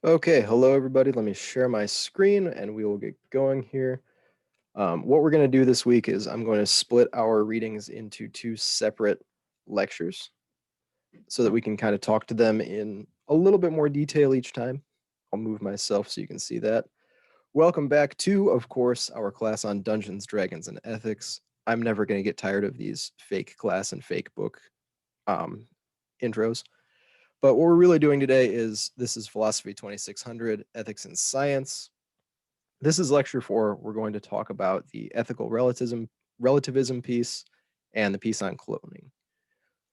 Okay, hello everybody. Let me share my screen and we will get going here. What we're going to do this week is I'm going to split our readings into two separate lectures so that we can kind of talk to them in a little bit more detail each time. I'll move myself so you can see that. Welcome back to, of course, our class on Dungeons, Dragons, and Ethics. I'm never going to get tired of these fake class and fake book um, intros. But what we're really doing today is this is Philosophy 2600, Ethics and Science. This is lecture 4. We're going to talk about the ethical relativism piece and the piece on cloning.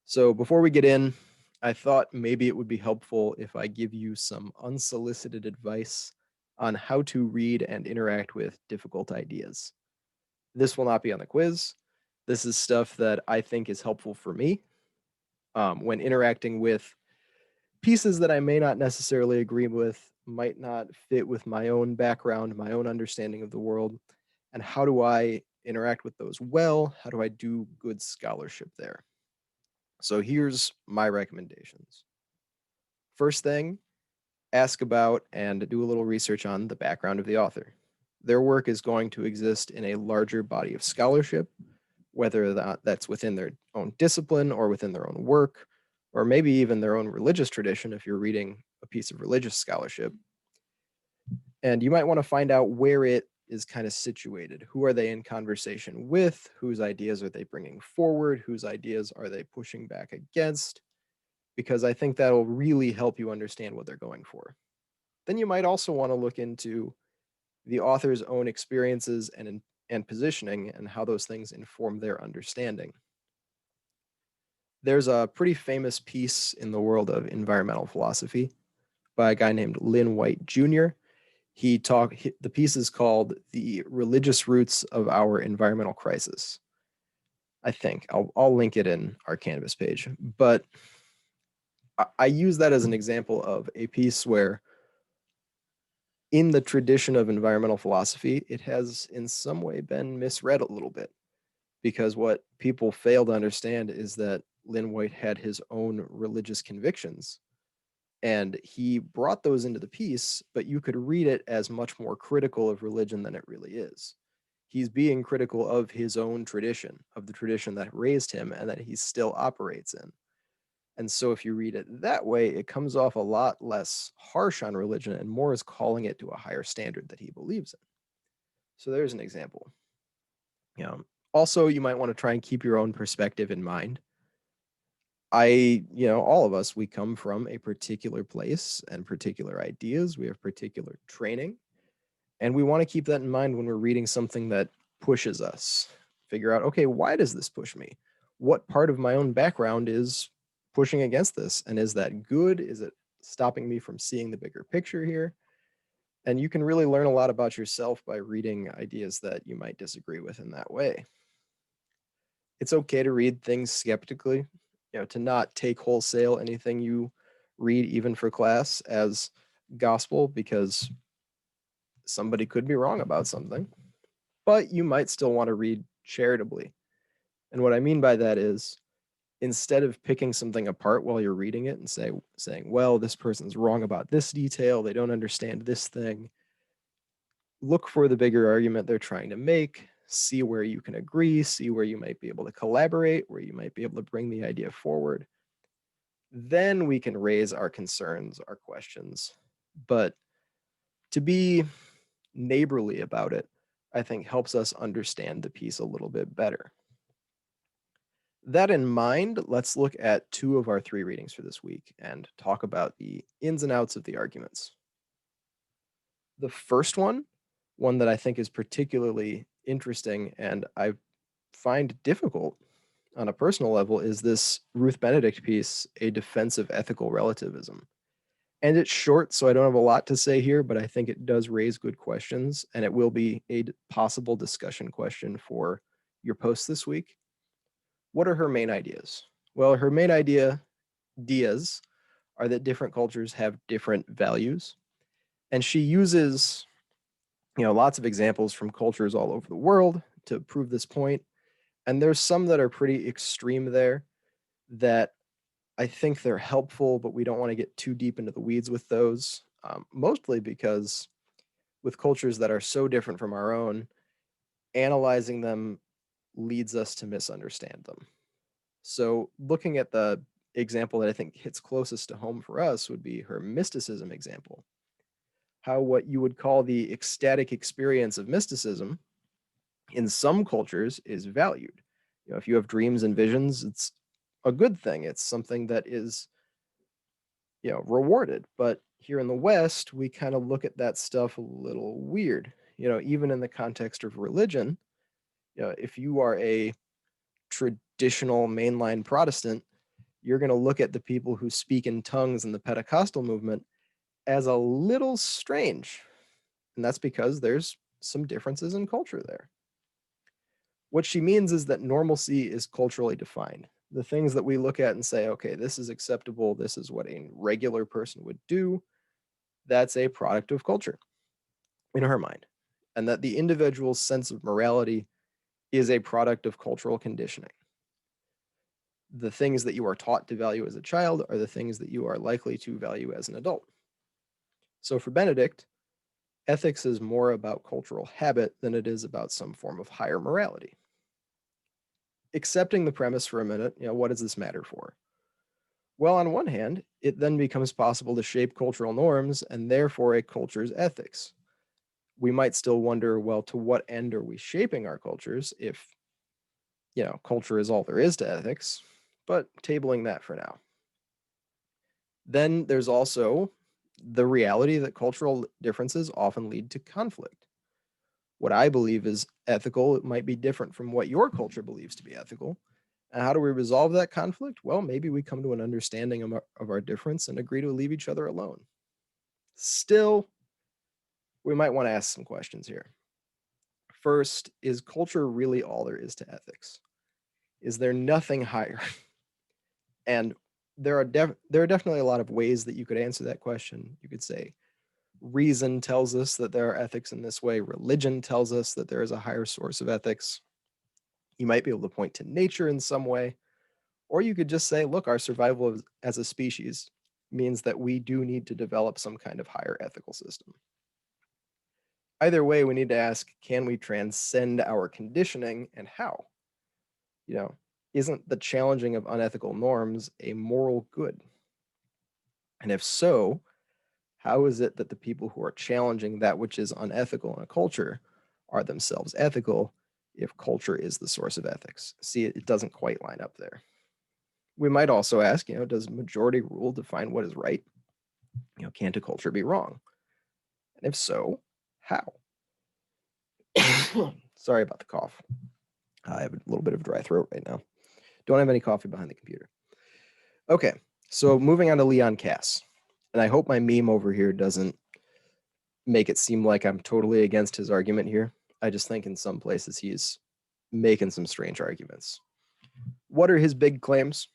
So before we get in, I thought maybe it would be helpful if I give you some unsolicited advice on how to read and interact with difficult ideas. This will not be on the quiz. This is stuff that I think is helpful for me when interacting with pieces that I may not necessarily agree with, might not fit with my own background, my own understanding of the world, and how do I interact with those well? How do I do good scholarship there? So here's my recommendations. First thing, ask about and do a little research on the background of the author. Their work is going to exist in a larger body of scholarship, whether that's within their own discipline or within their own work, or maybe even their own religious tradition if you're reading a piece of religious scholarship. And you might want to find out where it is kind of situated. Who are they in conversation with? Whose ideas are they bringing forward? Whose ideas are they pushing back against? Because I think that'll really help you understand what they're going for. Then you might also want to look into the author's own experiences and positioning and how those things inform their understanding. There's a pretty famous piece in the world of environmental philosophy by a guy named Lynn White Jr. The piece is called The Religious Roots of Our Environmental Crisis. I think I'll link it in our Canvas page. But I use that as an example of a piece where in the tradition of environmental philosophy, it has in some way been misread a little bit because what people fail to understand is that Lynn White had his own religious convictions and he brought those into the piece, but you could read it as much more critical of religion than it really is. He's being critical of his own tradition, of the tradition that raised him and that he still operates in. And so if you read it that way, it comes off a lot less harsh on religion and more as calling it to a higher standard that he believes in. So there's an example. You know, also you might want to try and keep your own perspective in mind. All of us, we come from a particular place and particular ideas. We have particular training. And we want to keep that in mind when we're reading something that pushes us. Figure out, okay, why does this push me? What part of my own background is pushing against this? And is that good? Is it stopping me from seeing the bigger picture here? And you can really learn a lot about yourself by reading ideas that you might disagree with in that way. It's okay to read things skeptically, to not take wholesale anything you read, even for class, as gospel, because somebody could be wrong about something, but you might still want to read charitably. And what I mean by that is instead of picking something apart while you're reading it and saying, well, this person's wrong about this detail, they don't understand this thing, look for the bigger argument they're trying to make, see where you can agree, see where you might be able to collaborate, where you might be able to bring the idea forward. Then we can raise our concerns, our questions. But to be neighborly about it, I think helps us understand the piece a little bit better. That in mind, let's look at 2 of our 3 readings for this week and talk about the ins and outs of the arguments. The first one that I think is particularly interesting and I find difficult on a personal level, is this Ruth Benedict piece, A Defense of Ethical Relativism. And it's short, so I don't have a lot to say here, but I think it does raise good questions, and it will be a possible discussion question for your post this week. What are her main ideas? Well, her main ideas are that different cultures have different values, and she uses, lots of examples from cultures all over the world to prove this point. And there's some that are pretty extreme there that I think they're helpful, but we don't want to get too deep into the weeds with those. mostly because with cultures that are so different from our own, analyzing them leads us to misunderstand them. So, looking at the example that I think hits closest to home for us would be her mysticism example. How what you would call the ecstatic experience of mysticism in some cultures is valued. If you have dreams and visions, it's a good thing. It's something that is, rewarded. But here in the West, we kind of look at that stuff a little weird. Even in the context of religion, if you are a traditional mainline Protestant, you're going to look at the people who speak in tongues in the Pentecostal movement as a little strange. And that's because there's some differences in culture there. What she means is that normalcy is culturally defined. The things that we look at and say, okay, this is acceptable, this is what a regular person would do, that's a product of culture in her mind. And that the individual's sense of morality is a product of cultural conditioning. The things that you are taught to value as a child are the things that you are likely to value as an adult. So for Benedict, ethics is more about cultural habit than it is about some form of higher morality. Accepting the premise for a minute, what does this matter for? Well, on one hand, it then becomes possible to shape cultural norms and therefore a culture's ethics. We might still wonder, well, to what end are we shaping our cultures if, culture is all there is to ethics, but tabling that for now. Then there's also the reality that cultural differences often lead to conflict. What I believe is ethical, it might be different from what your culture believes to be ethical. And how do we resolve that conflict? Well, maybe we come to an understanding of our difference and agree to leave each other alone. Still, we might want to ask some questions here. First, is culture really all there is to ethics? Is there nothing higher? And there are definitely a lot of ways that you could answer that question. You could say reason tells us that there are ethics in this way. Religion tells us that there is a higher source of ethics. You might be able to point to nature in some way, or you could just say, look, our survival as a species means that we do need to develop some kind of higher ethical system. Either way, we need to ask, can we transcend our conditioning and how? Isn't the challenging of unethical norms a moral good? And if so, how is it that the people who are challenging that which is unethical in a culture are themselves ethical if culture is the source of ethics? See, it doesn't quite line up there. We might also ask, does majority rule define what is right? Can't a culture be wrong? And if so, how? Sorry about the cough. I have a little bit of dry throat right now. Don't have any coffee behind the computer. Okay, so moving on to Leon Kass. And I hope my meme over here doesn't make it seem like I'm totally against his argument here. I just think in some places he's making some strange arguments. What are his big claims?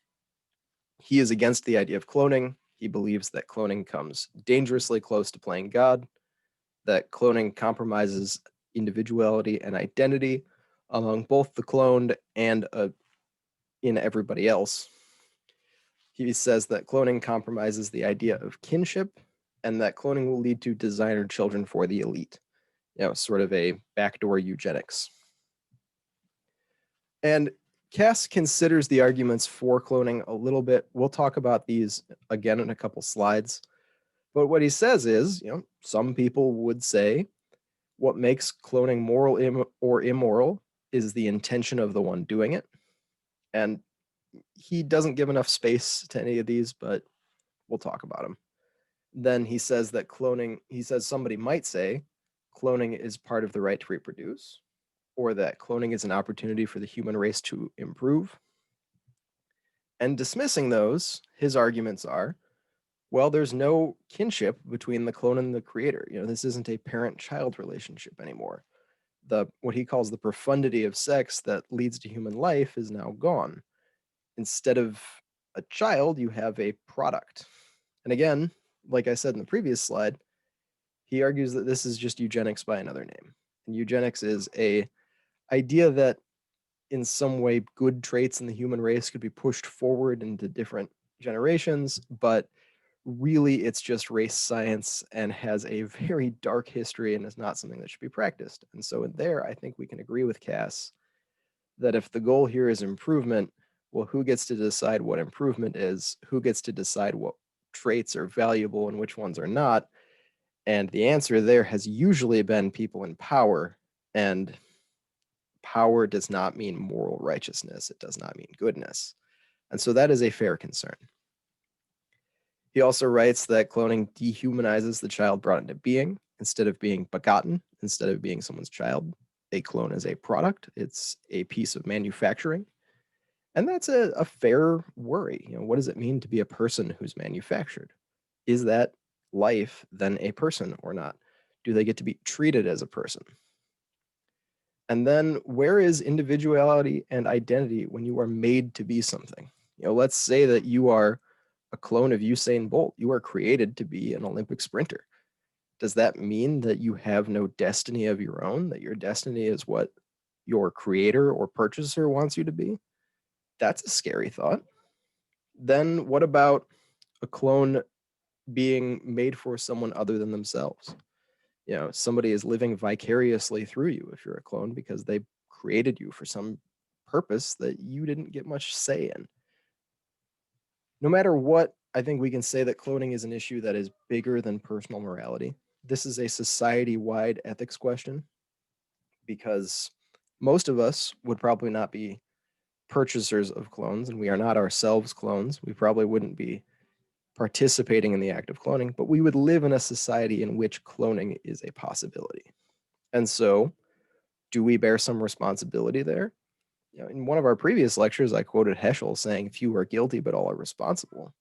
He is against the idea of cloning. He believes that cloning comes dangerously close to playing God, that cloning compromises individuality and identity among both the cloned and in everybody else. He says that cloning compromises the idea of kinship and that cloning will lead to designer children for the elite. Sort of a backdoor eugenics. And Cass considers the arguments for cloning a little bit. We'll talk about these again in a couple slides. But what he says is, some people would say what makes cloning moral or immoral is the intention of the one doing it. And he doesn't give enough space to any of these, but we'll talk about them. Then he says that somebody might say cloning is part of the right to reproduce, or that cloning is an opportunity for the human race to improve. And dismissing those, his arguments are, well, there's no kinship between the clone and the creator. This isn't a parent-child relationship anymore. What he calls the profundity of sex that leads to human life is now gone. Instead of a child, you have a product. And again, like I said in the previous slide, he argues that this is just eugenics by another name. And eugenics is a idea that in some way good traits in the human race could be pushed forward into different generations, but really it's just race science and has a very dark history and is not something that should be practiced. And so in there, I think we can agree with Cass that if the goal here is improvement, well, who gets to decide what improvement is? Who gets to decide what traits are valuable and which ones are not? And the answer there has usually been people in power. And power does not mean moral righteousness. It does not mean goodness. And so that is a fair concern. He also writes that cloning dehumanizes the child brought into being. Instead of being begotten, instead of being someone's child, a clone is a product. It's a piece of manufacturing. And that's a fair worry. What does it mean to be a person who's manufactured? Is that life then a person or not? Do they get to be treated as a person? And then where is individuality and identity when you are made to be something? Let's say that you are a clone of Usain Bolt. You are created to be an Olympic sprinter. Does that mean that you have no destiny of your own, that your destiny is what your creator or purchaser wants you to be? That's a scary thought. Then what about a clone being made for someone other than themselves? Somebody is living vicariously through you if you're a clone because they created you for some purpose that you didn't get much say in. No matter what, I think we can say that cloning is an issue that is bigger than personal morality. This is a society-wide ethics question because most of us would probably not be purchasers of clones, and we are not ourselves clones. We probably wouldn't be participating in the act of cloning, but we would live in a society in which cloning is a possibility. And so, do we bear some responsibility there? In one of our previous lectures, I quoted Heschel saying, "Few are guilty, but all are responsible."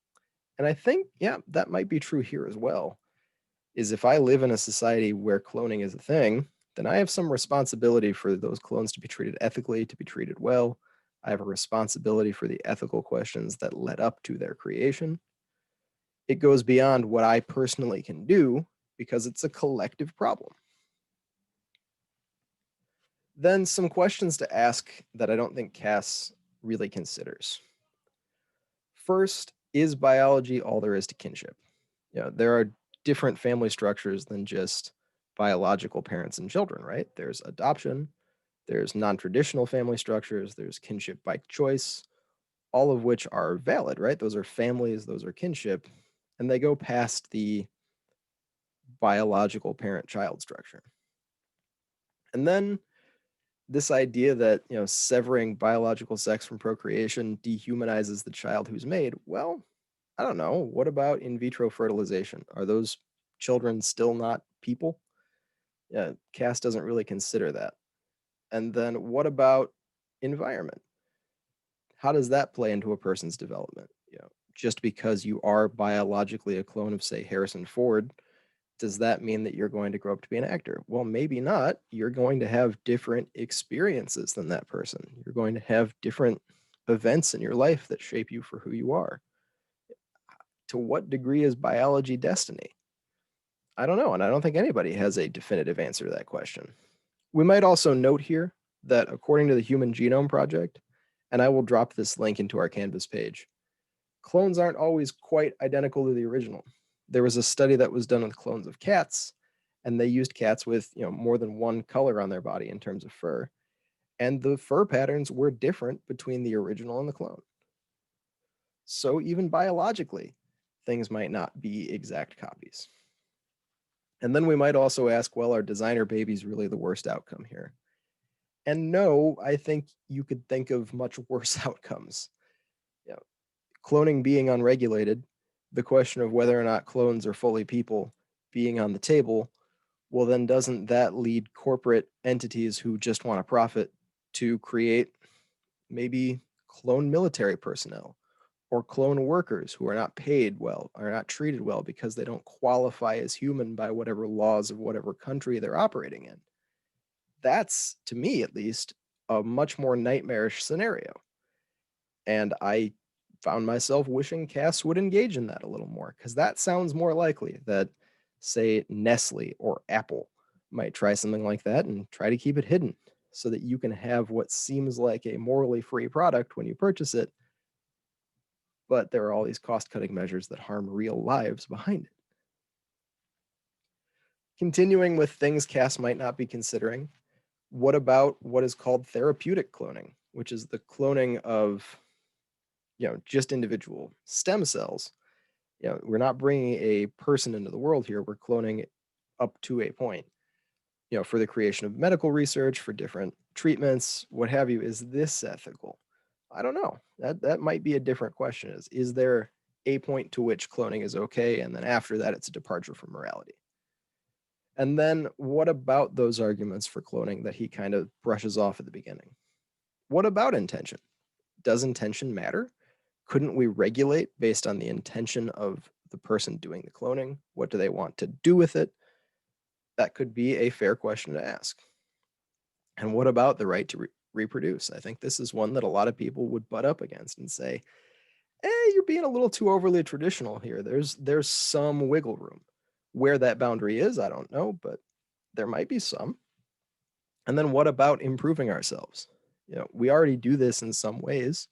And I think, yeah, that might be true here as well. Is if I live in a society where cloning is a thing, then I have some responsibility for those clones to be treated ethically, to be treated well. I have a responsibility for the ethical questions that led up to their creation. It goes beyond what I personally can do because it's a collective problem. Then some questions to ask that I don't think Cass really considers. First, is biology all there is to kinship? There are different family structures than just biological parents and children, right? There's adoption, there's non-traditional family structures, there's kinship by choice, all of which are valid, right? Those are families, those are kinship, and they go past the biological parent-child structure. And then this idea that, severing biological sex from procreation dehumanizes the child who's made, well, I don't know. What about in vitro fertilization? Are those children still not people? Yeah, Cass doesn't really consider that. And then what about environment? How does that play into a person's development? Just because you are biologically a clone of, say, Harrison Ford, does that mean that you're going to grow up to be an actor? Well, maybe not. You're going to have different experiences than that person. You're going to have different events in your life that shape you for who you are. To what degree is biology destiny? I don't know, and I don't think anybody has a definitive answer to that question. We might also note here that according to the Human Genome Project, and I will drop this link into our Canvas page, clones aren't always quite identical to the original. There was a study that was done with clones of cats, and they used cats with more than one color on their body in terms of fur, and the fur patterns were different between the original and the clone. So even biologically, things might not be exact copies. And then we might also ask, well, are designer babies really the worst outcome here? And no, I think you could think of much worse outcomes. Cloning being unregulated, the question of whether or not clones are fully people being on the table, well, then doesn't that lead corporate entities who just want to profit to create maybe clone military personnel or clone workers who are not paid well, are not treated well because they don't qualify as human by whatever laws of whatever country they're operating in? That's, to me at least, a much more nightmarish scenario. And I found myself wishing Cass would engage in that a little more, because that sounds more likely that, say, Nestle or Apple might try something like that and try to keep it hidden so that you can have what seems like a morally free product when you purchase it, but there are all these cost-cutting measures that harm real lives behind it. Continuing with things Cass might not be considering, what about what is called therapeutic cloning, which is the cloning of, just individual stem cells? We're not bringing a person into the world here. We're cloning it up to a point, for the creation of medical research, for different treatments, what have you. Is this ethical? I don't know. That might be a different question. Is there a point to which cloning is okay, and then after that, it's a departure from morality? And then what about those arguments for cloning that he kind of brushes off at the beginning? What about intention? Does intention matter? Couldn't we regulate based on the intention of the person doing the cloning? What do they want to do with it? That could be a fair question to ask. And what about the right to reproduce? I think this is one that a lot of people would butt up against and say, you're being a little too overly traditional here. There's some wiggle room. Where that boundary is, I don't know, but there might be some. And then what about improving ourselves? We already do this in some ways.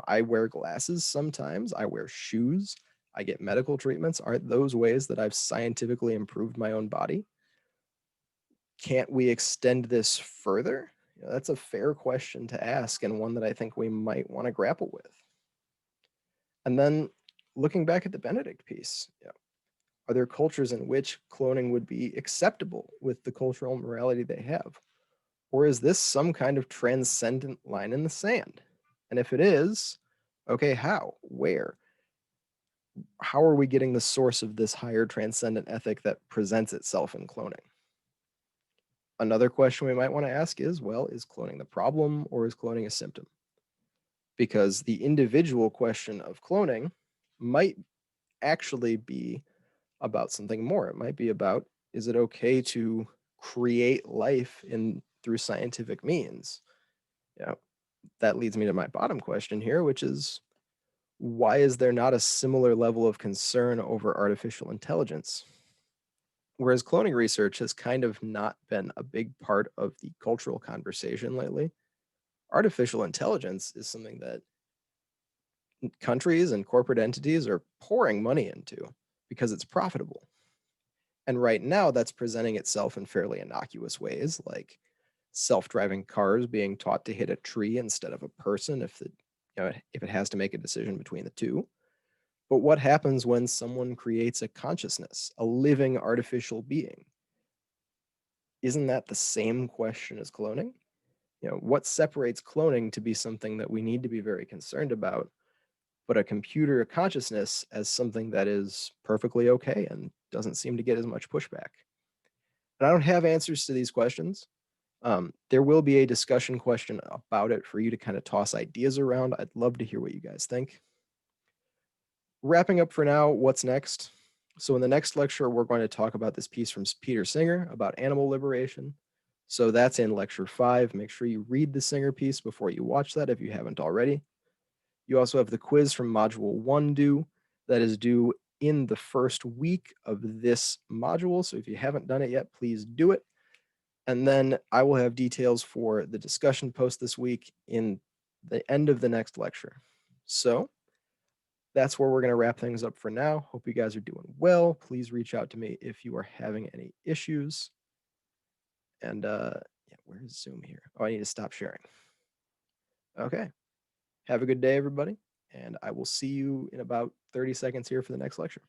I wear glasses sometimes, I wear shoes, I get medical treatments. Aren't those ways that I've scientifically improved my own body? Can't we extend this further? That's a fair question to ask, and one that I think we might want to grapple with. And then looking back at the Benedict piece, are there cultures in which cloning would be acceptable with the cultural morality they have? Or is this some kind of transcendent line in the sand? And if it is, okay, how? Where? How are we getting the source of this higher transcendent ethic that presents itself in cloning? Another question we might want to ask is, well, is cloning the problem or is cloning a symptom? Because the individual question of cloning might actually be about something more. It might be about, is it okay to create life through scientific means? That leads me to my bottom question here, which is, why is there not a similar level of concern over artificial intelligence? Whereas cloning research has kind of not been a big part of the cultural conversation lately, artificial intelligence is something that countries and corporate entities are pouring money into because it's profitable. And right now, that's presenting itself in fairly innocuous ways, like self-driving cars being taught to hit a tree instead of a person if it has to make a decision between the two. But what happens when someone creates a consciousness, a living artificial being? Isn't that the same question as cloning? What separates cloning to be something that we need to be very concerned about, but a computer consciousness as something that is perfectly okay and doesn't seem to get as much pushback? And I don't have answers to these questions. There will be a discussion question about it for you to kind of toss ideas around. I'd love to hear what you guys think. Wrapping up for now, what's next? So in the next lecture, we're going to talk about this piece from Peter Singer about animal liberation. So that's in lecture 5. Make sure you read the Singer piece before you watch that if you haven't already. You also have the quiz from module 1 due. That is due in the first week of this module. So if you haven't done it yet, please do it. And then I will have details for the discussion post this week in the end of the next lecture. So that's where we're going to wrap things up for now. Hope you guys are doing well. Please reach out to me if you are having any issues. And where's Zoom here? Oh, I need to stop sharing. Okay. Have a good day, everybody. And I will see you in about 30 seconds here for the next lecture.